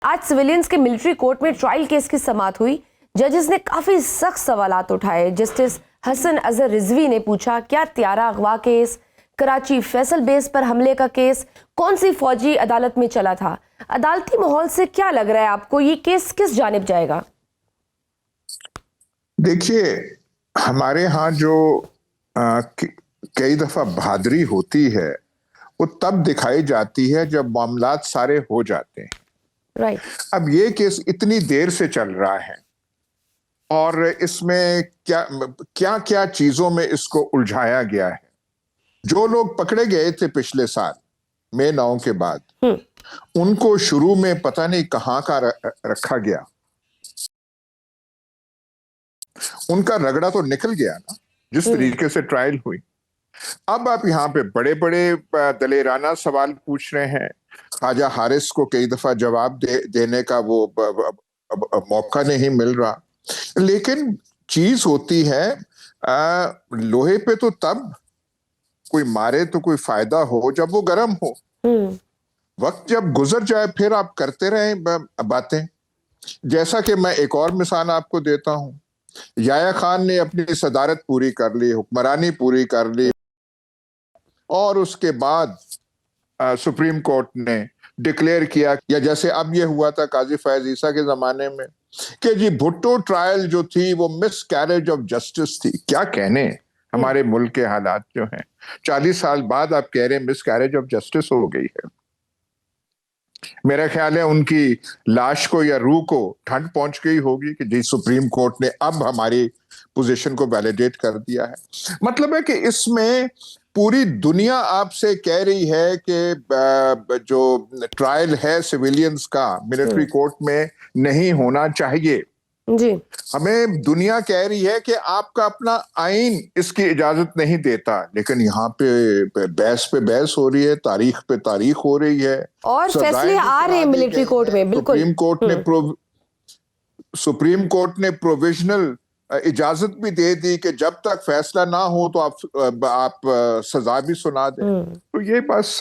आज सिविलियंस के military court में ट्रायल केस की समाअत हुई। जजेस ने काफी सख्त सवालात उठाए। जस्टिस हसन अजहर रिजवी ने पूछा, क्या त्यारा अगवा केस, कराची फैसल बेस पर हमले का केस कौन सी फौजी अदालत में चला था? अदालती माहौल से क्या लग रहा है आपको, ये केस किस जानिब जाएगा? देखिए, हमारे यहाँ जो कई दफा बहादुरी होती है वो तब दिखाई जाती है जब मामलात सारे हो जाते हैं। राइट। अब ये केस इतनी देर से चल रहा है और इसमें क्या क्या क्या चीजों में इसको उलझाया गया है। जो लोग पकड़े गए थे पिछले साल मई 9 के बाद, उनको शुरू में पता नहीं कहां का रखा गया। उनका रगड़ा तो निकल गया ना, जिस तरीके से ट्रायल हुई। अब आप यहाँ पे बड़े बड़े दलेराना सवाल पूछ रहे हैं। ख्वाजा हारिस को कई दफा जवाब देने का वो मौका नहीं मिल रहा। लेकिन चीज होती है, लोहे पे तो तब कोई मारे तो कोई फायदा हो जब वो गर्म हो। वक्त जब गुजर जाए फिर आप करते रहें बातें। जैसा कि मैं एक और मिसाल आपको देता हूं, याया खान ने अपनी सदारत पूरी कर ली, हुक्मरानी पूरी कर ली, और उसके बाद सुप्रीम कोर्ट ने डिक्लेयर किया, या जैसे अब ये हुआ था काजी फैज ईसा के जमाने में, कि जी भुट्टो ट्रायल जो थी वो मिस कैरेज ऑफ जस्टिस थी। क्या कहने हमारे मुल्क के हालात जो हैं, 40 साल बाद आप कह रहे हैं मिस कैरेज ऑफ जस्टिस हो गई है। मेरा ख्याल है उनकी लाश को या रूह को ठंड पहुंच गई होगी कि जी सुप्रीम कोर्ट ने अब हमारी पोजीशन को वैलिडेट कर दिया है। मतलब है कि इसमें पूरी दुनिया आपसे कह रही है कि जो ट्रायल है सिविलियंस का मिलिट्री कोर्ट में नहीं होना चाहिए। जी। हमें दुनिया कह रही है कि आपका अपना आइन इसकी इजाजत नहीं देता। लेकिन यहाँ पे बहस हो रही है, तारीख पे तारीख हो रही है और फैसले आ रहे हैं मिलिट्री कोर्ट में। बिल्कुल। सुप्रीम कोर्ट ने प्रोविजनल इजाजत भी दे दी कि जब तक फैसला ना हो तो आप सजा भी सुना दें। तो ये बस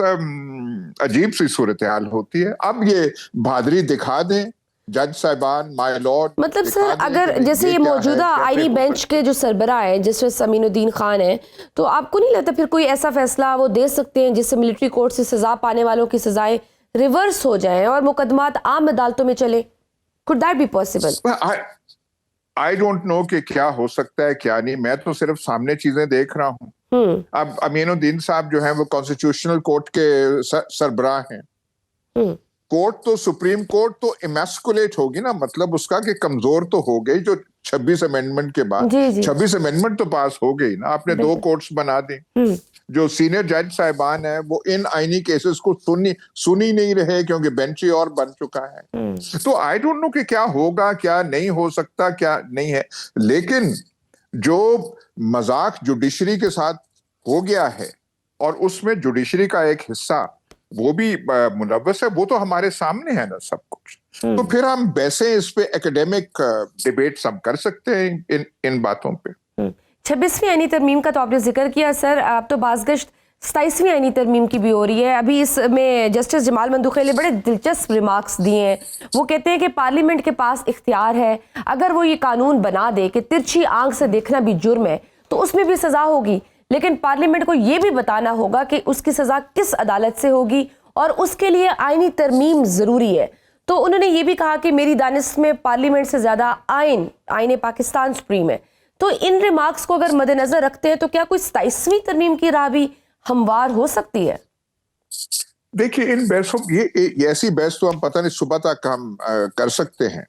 अजीब सी सूरत हाल होती है। अब ये बहादुरी दिखा दें जज साहिबान, माय लॉर्ड। मतलब सर, अगर जैसे ये मौजूदा आईनी बेंच के जो सरबराह हैं जस्टिस अमीनुद्दीन खान है, तो आपको नहीं लगता फिर कोई ऐसा फैसला वो दे सकते हैं जिससे मिलिट्री कोर्ट से सजा पाने वालों की सजाएं रिवर्स हो जाएं और मुकदमात आम अदालतों में चले? Could that be possible? I don't know कि क्या हो सकता है क्या नहीं। मैं तो सिर्फ सामने चीजें देख रहा हूँ। अब अमीनुद्दीन साहब जो हैं वो कॉन्स्टिट्यूशनल कोर्ट के सरबराह हैं। कोर्ट तो सुप्रीम कोर्ट तो इमैस्कुलेट होगी ना, मतलब उसका कि कमजोर तो हो गई जो 26 अमेंडमेंट के बाद। 26 अमेंडमेंट तो पास हो गई ना, आपने 2 कोर्ट्स बना दी। जो सीनियर जज साहिबान है वो इन आईनी केसेस को सुनी नहीं रहे क्योंकि बेंच ही और बन चुका है। तो आई डोंट नो कि क्या होगा, क्या नहीं हो सकता, क्या नहीं है। लेकिन जो मजाक जुडिशरी के साथ हो गया है और उसमें जुडिशरी का एक हिस्सा वो भी मुलव्वस है, वो तो हमारे सामने है ना सब कुछ। तो फिर हम वैसे इस पे एकेडमिक डिबेट सब कर सकते हैं इन बातों पे। 26वीं आईनी तरमीम का तो आपने जिक्र किया सर। अब तो बाज़गश्त 27वीं आईनी तरमीम की भी हो रही है। अभी इसमें जस्टिस जमाल मंदुखी ने बड़े दिलचस्प रिमार्क्स दिए हैं। वो कहते हैं कि पार्लियामेंट के पास इख्तियार है, अगर वो ये कानून बना दे कि तिरछी आंख से देखना भी जुर्म है तो उसमें भी सजा होगी, लेकिन पार्लियामेंट को ये भी बताना होगा कि उसकी सजा किस अदालत से होगी और उसके लिए आईनी तरमीम जरूरी है। तो उन्होंने ये भी कहा कि मेरी दानिश में पार्लियामेंट से ज्यादा आईन पाकिस्तान सुप्रीम है। तो इन रिमार्क्स को अगर मद्देनजर रखते हैं तो क्या कोई 27वीं तरमीम की राह भी हमवार हो सकती है? देखिए, इन बहसों ये ऐसी बहस तो हम पता नहीं सुबह तक हम कर सकते हैं।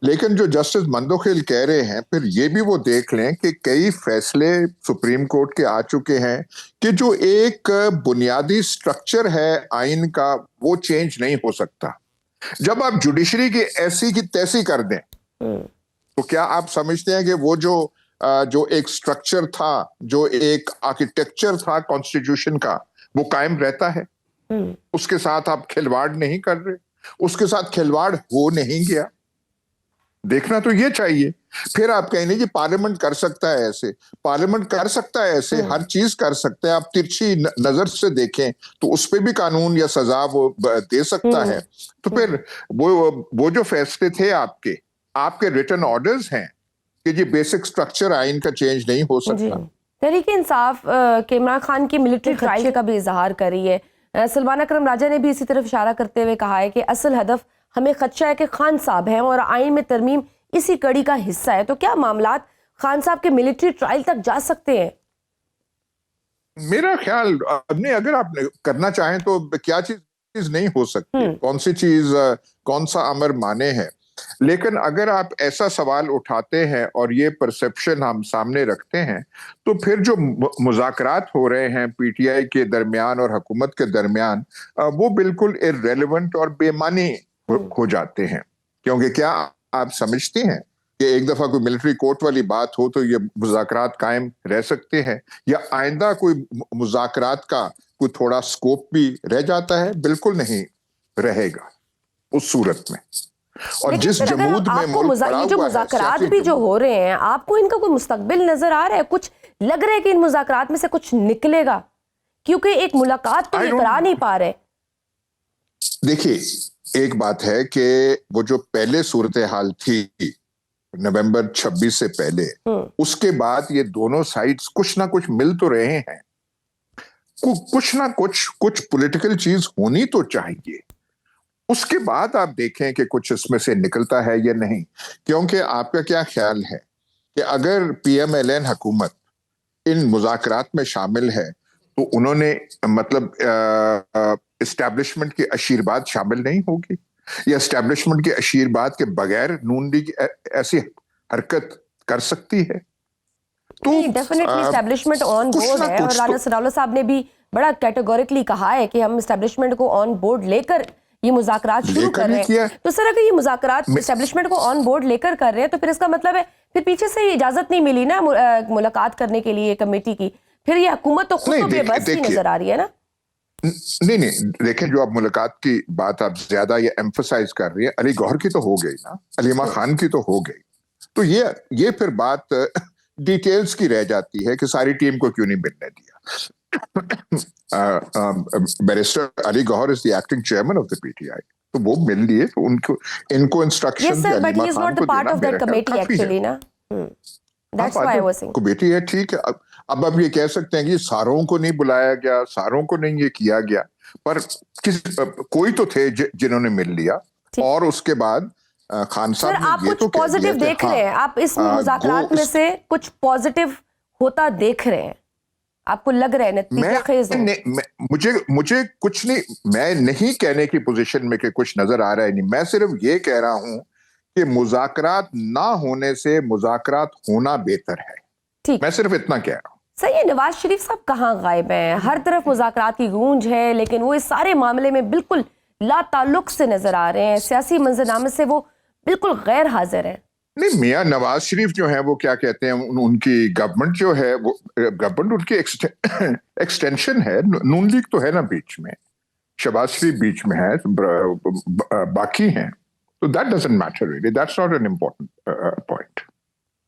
लेकिन जो जस्टिस मंदोखिल कह रहे हैं, फिर ये भी वो देख लें कि कई फैसले सुप्रीम कोर्ट के आ चुके हैं कि जो एक बुनियादी स्ट्रक्चर है आइन का वो चेंज नहीं हो सकता। जब आप जुडिशरी की ऐसी की तैसी कर दें तो क्या आप समझते हैं कि वो जो एक स्ट्रक्चर था, जो एक आर्किटेक्चर था कॉन्स्टिट्यूशन का, वो कायम रहता है? उसके साथ आप खिलवाड़ नहीं कर रहे, उसके साथ खिलवाड़ हो नहीं गया। देखना तो ये चाहिए। फिर आप कहेंगे जी पार्लियामेंट कर सकता है ऐसे, पार्लियामेंट कर सकता है ऐसे, हर चीज कर सकते हैं। आप तिरछी नजर से देखें तो उस पे भी कानून या सजा वो दे सकता है। तो फिर वो जो फैसले थे आपके आपके रिटन ऑर्डर्स हैं कि जी बेसिक स्ट्रक्चर आइन का चेंज नहीं हो सकता। तहरीक इंसाफ के इमरान खान की मिलिट्री ट्रायल का भी इजहार कर रही है। सलमान अकरम राजा ने भी इसी तरफ इशारा करते हुए कहा है कि असल हदफ हमें खदशा है कि खान साहब हैं और आइन में तरमीम इसी कड़ी का हिस्सा है। तो क्या मामलात खान साहब के मिलिट्री ट्रायल तक जा सकते हैं? मेरा ख्याल अपने अगर आप करना चाहें तो क्या चीज नहीं हो सकती, कौन सी चीज कौन सा अमर माने है। लेकिन अगर आप ऐसा सवाल उठाते हैं और ये परसेप्शन हम सामने रखते हैं तो फिर जो मुज़ाकरात हो रहे हैं पीटीआई के दरमियान और हुकूमत के दरमियान वो बिल्कुल इररेलेवेंट और बेमानी हो जाते हैं। क्योंकि क्या आप समझते हैं कि एक दफा कोई मिलिट्री कोर्ट वाली बात हो तो ये मुज़ाकरात कायम रह सकते हैं, या आइंदा कोई मुज़ाकरात का कोई थोड़ा स्कोप भी रह जाता है? बिल्कुल नहीं रहेगा उस सूरत में। और जिस जमूद में ये जो मुज़ाकरात भी जो हो रहे हैं, आपको इनका कोई मुस्तकबिल नजर आ रहा है? कुछ लग रहा है कि इन मुज़ाकरात में से कुछ निकलेगा? क्योंकि एक मुलाकात तो ये करा नहीं पा रहे। देखिए, एक बात है कि वो जो पहले सूरत हाल थी नवंबर 26 से पहले, उसके बाद ये दोनों साइड्स कुछ ना कुछ मिल तो रहे हैं। कुछ ना कुछ पॉलिटिकल चीज होनी तो चाहिए। उसके बाद आप देखें कि कुछ इसमें से निकलता है या नहीं। क्योंकि आपका क्या ख्याल है कि अगर पीएमएलएन हुकूमत इन मुज़ाकरात में शामिल है तो उन्होंने मतलब इस्टेब्लिशमेंट की आशीर्वाद शामिल नहीं होगी, या इस्टेब्लिशमेंट के आशीर्वाद के बगैर नून लीग ऐसी हरकत कर सकती है? तो डेफिनेटली इस्टेब्लिशमेंट ऑन बोर्ड है। और राना सनाउल्लाह साहब ने भी बड़ा कैटेगोरिकली कहा है कि हम इस्टेब्लिशमेंट को ऑन बोर्ड लेकर ये मुज़ाकरात शुरू कर रहे हैं। तो सर अगर ये मुज़ाकरात इस्टेब्लिशमेंट को ऑन बोर्ड लेकर कर रहे हैं तो फिर इसका मतलब है फिर पीछे से इजाजत नहीं मिली ना मुलाकात करने के लिए कमेटी की, फिर ये हुकूमत तो खुद तो बेबस ही नजर आ रही है ना। नहीं देखें, जो आप मुलाकात की बात आप ज्यादा ये एम्फसाइज कर रही है, अली गौहर की तो हो गई ना, अलीमा खान की तो हो गई। तो ये फिर बात डिटेल्स की रह जाती है कि सारी टीम को क्यों नहीं मिलने दिया। Barrister Ali Gohar is the acting chairman of the PTI, तो वो मिल लिए तो इनको इंस्ट्रक्शन बेटी है, ठीक है। अब आप ये कह सकते हैं कि सारों को नहीं बुलाया गया, सारों को नहीं ये किया गया, पर कोई तो थे जिन्होंने मिल लिया। और उसके बाद खान साहब ने आप कुछ पॉजिटिव देख रहे हैं? आप इस मुज़ाकरात में से कुछ पॉजिटिव होता देख रहे हैं? आपको लग रहा है नतीजा खेज हो? मुझे कुछ नहीं, मैं नहीं कहने की पोजीशन में कि कुछ नजर आ रहा है नहीं। मैं सिर्फ ये कह रहा हूं कि मुज़ाकरात ना होने से मुज़ाकरात होना बेहतर है। मैं सिर्फ इतना कह रहा हूं। सही है। नवाज शरीफ साहब कहाँ गायब हैं? हर तरफ मुज़ाकरात की गूंज है, लेकिन वो इस सारे मामले में बिल्कुल ला ताल्लुक से नजर आ रहे हैं। सियासी मंजरनामे से वो बिल्कुल गैर हाजिर है। नहीं, मियां नवाज शरीफ जो है वो क्या कहते हैं, उनकी गवर्नमेंट जो है वो गवर्नमेंट उनकी एक्सटेंशन है। नून लीग तो है ना बीच में, शहबाज शरीफ बीच में है, बाकी हैं, तो that doesn't matter really, that's not an important point.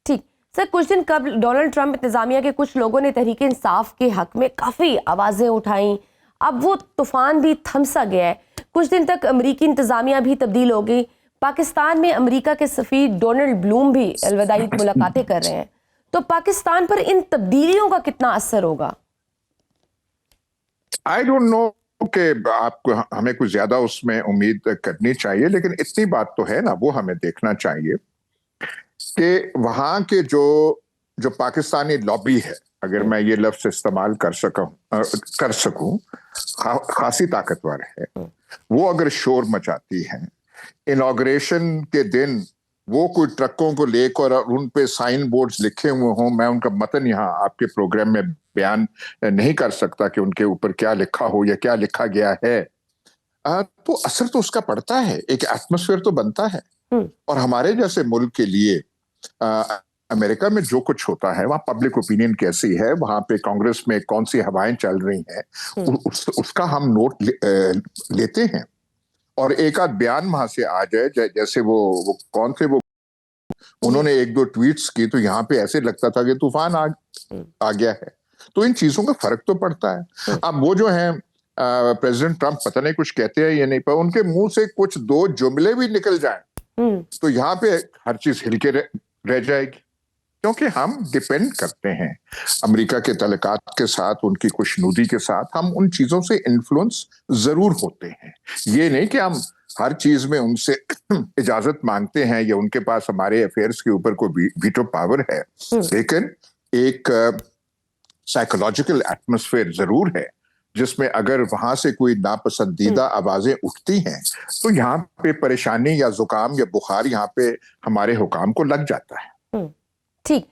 ठीक सर, कुछ दिन कबल डोनाल्ड ट्रंप इंतजामिया के कुछ लोगों ने तहरीक इंसाफ के हक में काफी आवाजें उठाई। अब वो तूफान भी थमसा गया है। कुछ दिन तक अमरीकी इंतजामिया भी तब्दील हो गई। पाकिस्तान में अमेरिका के सफीर डोनाल्ड ब्लूम भी अलविदाई मुलाकातें कर रहे हैं। तो पाकिस्तान पर इन तब्दीलियों का कितना असर होगा? आई डोंट नो कि आपको हमें कुछ ज्यादा उसमें उम्मीद करनी चाहिए, लेकिन इतनी बात तो है ना, वो हमें देखना चाहिए कि वहां के जो पाकिस्तानी लॉबी है, अगर मैं ये लफ्ज इस्तेमाल कर सकूं, खासी ताकतवर है। वो अगर शोर मचाती है, इनॉग्रेशन के दिन वो कोई ट्रकों को लेकर और उन पे साइन बोर्ड्स लिखे हुए हों, मैं उनका मतन यहाँ आपके प्रोग्राम में बयान नहीं कर सकता कि उनके ऊपर क्या लिखा हो या क्या लिखा गया है, तो असर तो उसका पड़ता है, एक एटमॉस्फेयर तो बनता है। और हमारे जैसे मुल्क के लिए अमेरिका में जो कुछ होता है, वहाँ पब्लिक ओपिनियन कैसी है, वहां पे कांग्रेस में कौन सी हवाएं चल रही हैं, उसका हम नोट लेते हैं। और एक आध बयान वहां से आ जाए, जैसे वो कौन थे वो उन्होंने एक दो ट्वीट्स की तो यहाँ पे ऐसे लगता था कि तूफान आ गया है। तो इन चीजों का फर्क तो पड़ता है। अब वो जो है प्रेसिडेंट ट्रंप पता नहीं कुछ कहते हैं या नहीं, पर उनके मुंह से कुछ दो जुमले भी निकल जाएं तो यहाँ पे हर चीज हिलके रह जाएगी, क्योंकि हम डिपेंड करते हैं अमेरिका के तलकात के साथ, उनकी खुशनुदी के साथ। हम उन चीजों से इन्फ्लुएंस जरूर होते हैं। ये नहीं कि हम हर चीज में उनसे इजाजत मांगते हैं या उनके पास हमारे अफेयर्स के ऊपर कोई वीटो पावर है, लेकिन एक साइकोलॉजिकल एटमॉस्फेयर जरूर है जिसमें अगर वहां से कोई नापसंदीदा आवाजें उठती हैं तो यहाँ पे परेशानी या जुकाम या बुखार यहाँ पे हमारे हुकाम को लग जाता है। ठीक,